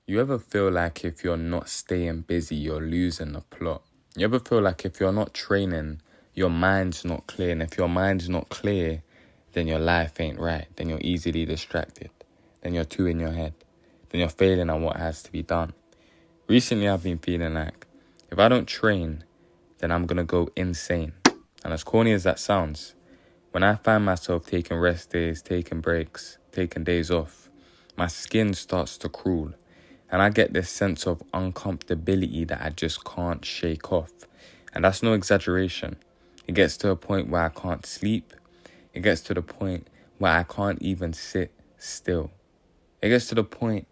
You ever feel like if you're not staying busy, you're losing the plot? You ever feel like if you're not training, your mind's not clear? And if your mind's not clear, then your life ain't right. Then you're easily distracted. Then you're too in your head. Then you're failing on what has to be done. Recently, I've been feeling like if I don't train, then I'm going to go insane. And as corny as that sounds, when I find myself taking rest days, taking breaks, taking days off, my skin starts to crawl. And I get this sense of uncomfortability that I just can't shake off. And that's no exaggeration. It gets to a point where I can't sleep. It gets to the point where I can't even sit still. It gets to the point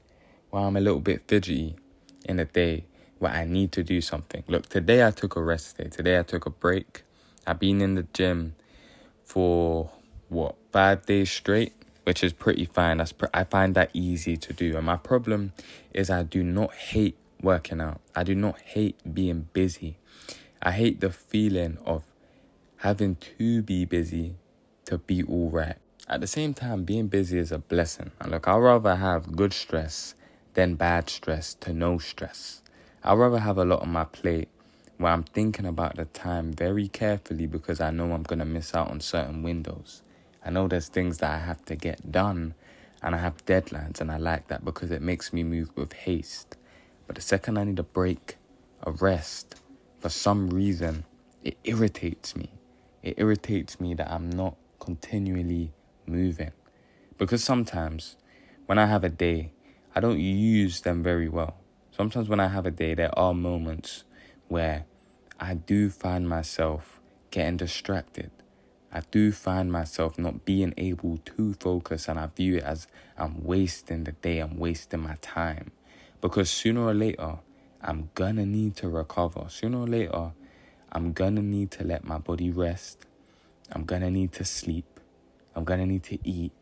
where I'm a little bit fidgety in a day where I need to do something. Look, today I took a rest day. Today I took a break. I've been in the gym for, 5 days straight, which is pretty fine. I find that easy to do. And my problem is I do not hate working out. I do not hate being busy. I hate the feeling of having to be busy to be all right. At the same time, being busy is a blessing. And look, I'd rather have good stress than bad stress to no stress. I'd rather have a lot on my plate where I'm thinking about the time very carefully because I know I'm going to miss out on certain windows. I know there's things that I have to get done and I have deadlines, and I like that because it makes me move with haste. But the second I need a break, a rest, for some reason, it irritates me. It irritates me that I'm not continually moving. Because sometimes when I have a day, I don't use them very well. Sometimes when I have a day, there are moments where I do find myself getting distracted. I do find myself not being able to focus, and I view it as I'm wasting the day, I'm wasting my time. Because sooner or later, I'm gonna need to recover. Sooner or later, I'm gonna need to let my body rest. I'm gonna need to sleep. I'm gonna need to eat.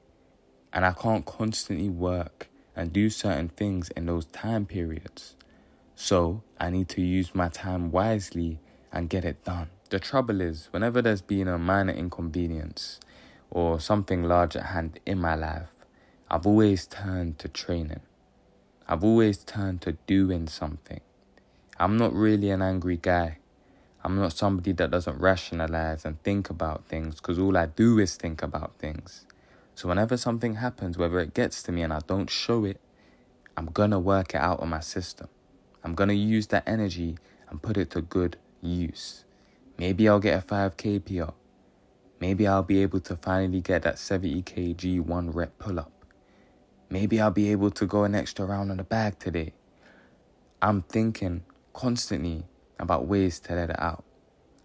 And I can't constantly work and do certain things in those time periods. So I need to use my time wisely and get it done. The trouble is, whenever there's been a minor inconvenience or something large at hand in my life, I've always turned to training. I've always turned to doing something. I'm not really an angry guy. I'm not somebody that doesn't rationalize and think about things, because all I do is think about things. So whenever something happens, whether it gets to me and I don't show it, I'm going to work it out of my system. I'm going to use that energy and put it to good use. Maybe I'll get a 5K PR. Maybe I'll be able to finally get that 70 kg 1 rep pull-up. Maybe I'll be able to go an extra round on the bag today. I'm thinking constantly about ways to let it out.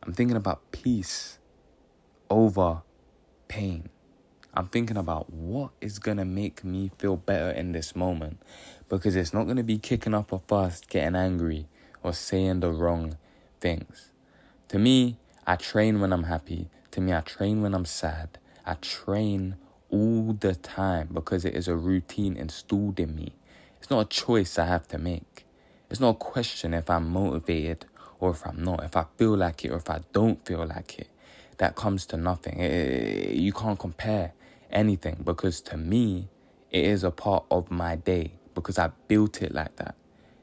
I'm thinking about peace over pain. I'm thinking about what is going to make me feel better in this moment, because it's not going to be kicking up a fuss, getting angry, or saying the wrong things. To me, I train when I'm happy. To me, I train when I'm sad. I train all the time because it is a routine installed in me. It's not a choice I have to make. It's not a question if I'm motivated or if I'm not, if I feel like it or if I don't feel like it. That comes to nothing. You can't compare anything, because to me, it is a part of my day because I built it like that.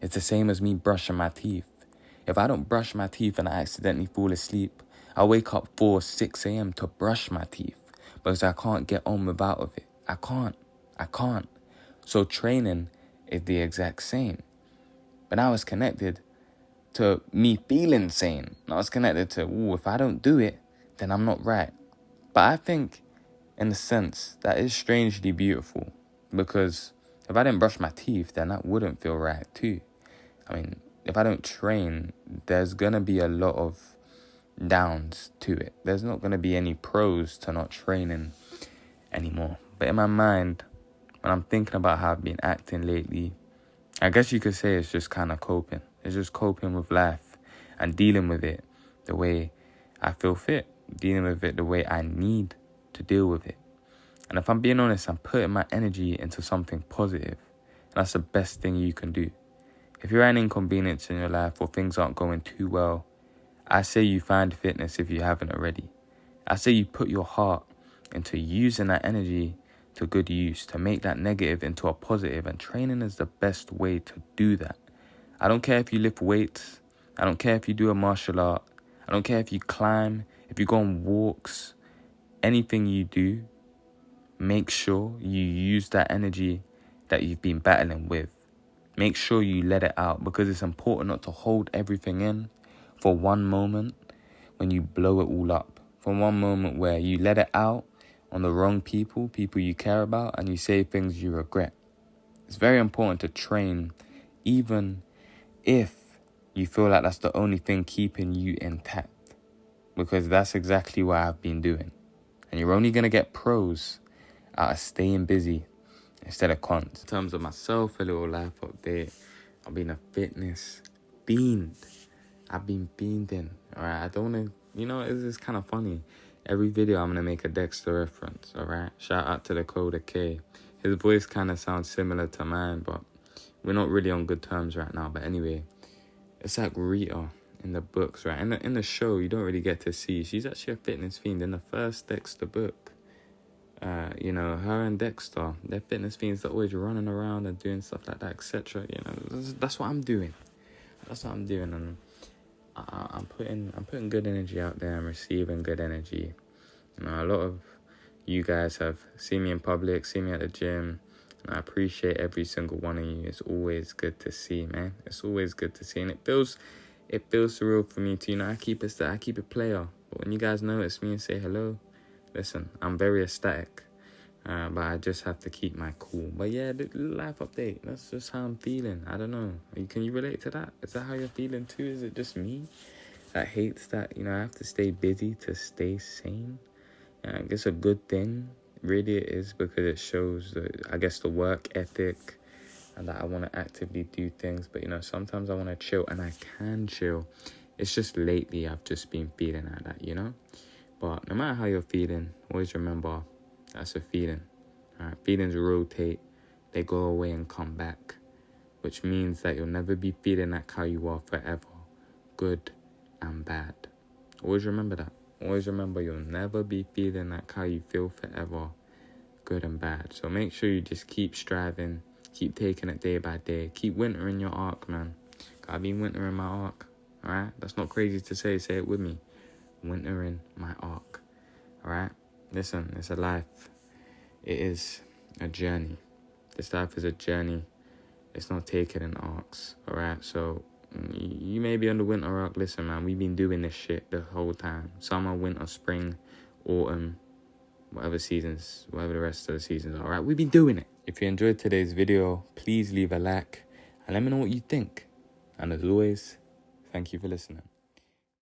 It's the same as me brushing my teeth. If I don't brush my teeth and I accidentally fall asleep, I wake up 4 or 6 a.m. to brush my teeth because I can't get on without of it. I can't. So training is the exact same. But now it's connected to me feeling sane. Now it's connected to, if I don't do it, then I'm not right. But I think, in a sense, that is strangely beautiful, because if I didn't brush my teeth, then that wouldn't feel right too. I mean, if I don't train, there's going to be a lot of downs to it. There's not going to be any pros to not training anymore. But in my mind, when I'm thinking about how I've been acting lately, I guess you could say it's just kind of coping. It's just coping with life and dealing with it the way I feel fit, dealing with it the way I need to deal with it. And if I'm being honest, I'm putting my energy into something positive. And that's the best thing you can do. If you're an inconvenience in your life or things aren't going too well, I say you find fitness if you haven't already. I say you put your heart into using that energy to good use, to make that negative into a positive. And training is the best way to do that. I don't care if you lift weights. I don't care if you do a martial art. I don't care if you climb, if you go on walks. Anything you do, make sure you use that energy that you've been battling with. Make sure you let it out, because it's important not to hold everything in for one moment when you blow it all up. For one moment where you let it out on the wrong people you care about, and you say things you regret. It's very important to train even if you feel like that's the only thing keeping you intact, because that's exactly what I've been doing. And you're only going to get pros out of staying busy instead of cons. In terms of myself, a little life update. I've been a fitness fiend. I've been fiending. Alright, I don't want to, it's kind of funny. Every video I'm going to make a Dexter reference. Alright, shout out to the Coda K. His voice kind of sounds similar to mine, but we're not really on good terms right now. But anyway, it's like Rita in the books, right? In the show, you don't really get to see. She's actually a fitness fiend. In the first Dexter book, her and Dexter, they're fitness fiends. They're always running around and doing stuff like that, etc. That's what I'm doing. And I'm putting good energy out there. I'm receiving good energy. A lot of you guys have seen me in public, seen me at the gym. And I appreciate every single one of you. It's always good to see, man. It's always good to see, and it feels surreal for me to, I keep it player. But when you guys notice me and say hello, listen, I'm very ecstatic. But I just have to keep my cool. But yeah, the life update. That's just how I'm feeling. I don't know. Can you relate to that? Is that how you're feeling too? Is it just me that hates that? I have to stay busy to stay sane. I guess a good thing. Really it is, because it shows the work ethic, and that I want to actively do things. But sometimes I want to chill, and I can chill. It's just lately I've just been feeling like that, But no matter how you're feeling, always remember that's a feeling. Alright, feelings rotate, they go away and come back, which means that you'll never be feeling like how you are forever, good and bad. Always remember that. Always remember, you'll never be feeling like how you feel forever, good and bad. So make sure you just keep striving, keep taking it day by day, keep wintering your arc, man. I've been wintering my arc, alright? That's not crazy to say it with me. Wintering my arc, alright? Listen, it's a life. It is a journey. This life is a journey. It's not taken in arcs, alright? So you may be on the winter arc. Listen, man, we've been doing this shit the whole time. Summer, winter, spring, autumn, whatever the rest of the seasons are, alright? We've been doing it. If you enjoyed today's video, please leave a like and let me know what you think. And as always, thank you for listening.